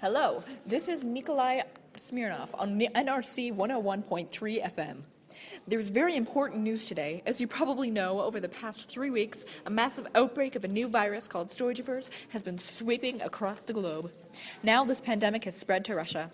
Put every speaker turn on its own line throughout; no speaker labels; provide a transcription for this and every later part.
Hello, this is Nikolai Smirnov on Nrc 101.3 FM. There's very important news today. As you probably know, over the past 3 weeks, a massive outbreak of a new virus called Storgefers has been sweeping across the globe. Now this pandemic has spread to Russia.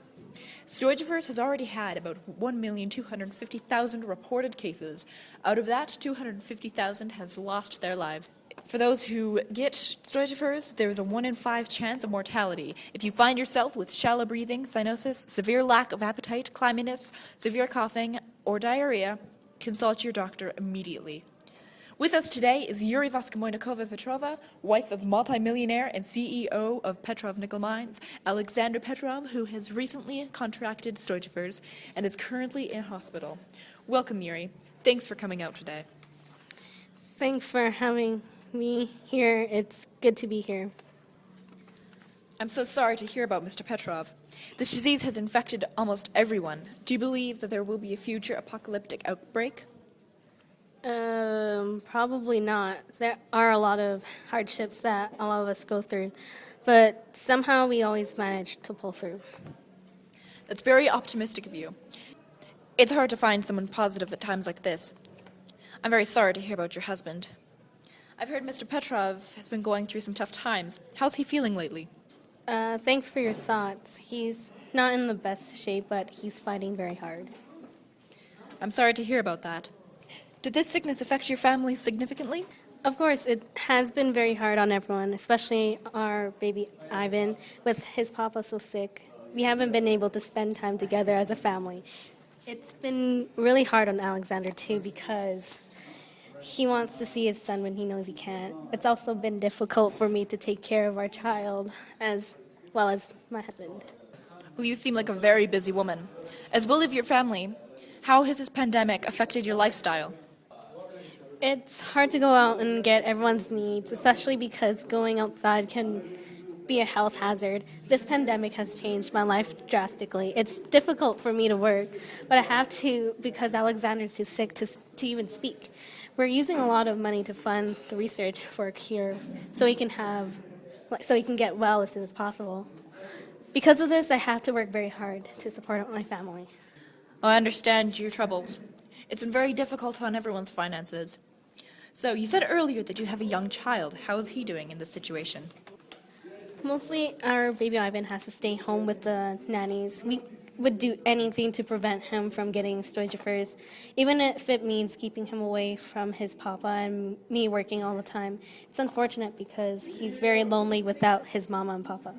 Storgefers has already had about 1,250,000 reported cases. Out of that, 250,000 have lost their lives. For those who get Storgefers, there is a 1 in 5 chance of mortality. If you find yourself with shallow breathing, cyanosis, severe lack of appetite, clamminess, severe coughing, or diarrhea, consult your doctor immediately. With us today is Yuri Vaskamoynakova Petrova, wife of multimillionaire and CEO of Petrov Nickel Mines, Alexander Petrov, who has recently contracted Storgefers and is currently in hospital. Welcome, Yuri. Thanks for coming out today.
Thanks for having me here. It's good to be here.
I'm so sorry to hear about Mr. Petrov. This disease has infected almost everyone. Do you believe that there will be a future apocalyptic outbreak?
Probably not. There are a lot of hardships that all of us go through, but somehow we always manage to pull through.
That's very optimistic of you. It's hard to find someone positive at times like this. I'm very sorry to hear about your husband. I've heard Mr. Petrov has been going through some tough times. How's he feeling lately?
Thanks for your thoughts. He's not in the best shape, but he's fighting very hard.
I'm sorry to hear about that. Did this sickness affect your family significantly?
Of course, it has been very hard on everyone, especially our baby Ivan. With his papa so sick, we haven't been able to spend time together as a family. It's been really hard on Alexander, too, because he wants to see his son when he knows he can't. It's also been difficult for me to take care of our child as well as my husband.
Well, you seem like a very busy woman. As well as your family, how has this pandemic affected your lifestyle?
It's hard to go out and get everyone's needs, especially because going outside can be a health hazard. This pandemic has changed my life drastically. It's difficult for me to work, but I have to because Alexander's too sick to even speak. We're using a lot of money to fund the research for a cure so he can get well as soon as possible. Because of this, I have to work very hard to support my family.
Oh, I understand your troubles. It's been very difficult on everyone's finances. So, you said earlier that you have a young child. How is he doing in this situation?
Mostly our baby Ivan has to stay home with the nannies. We would do anything to prevent him from getting Storgefers, even if it means keeping him away from his papa and me working all the time. It's unfortunate because he's very lonely without his mama and papa.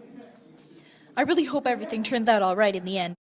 I really hope everything turns out all right in the end.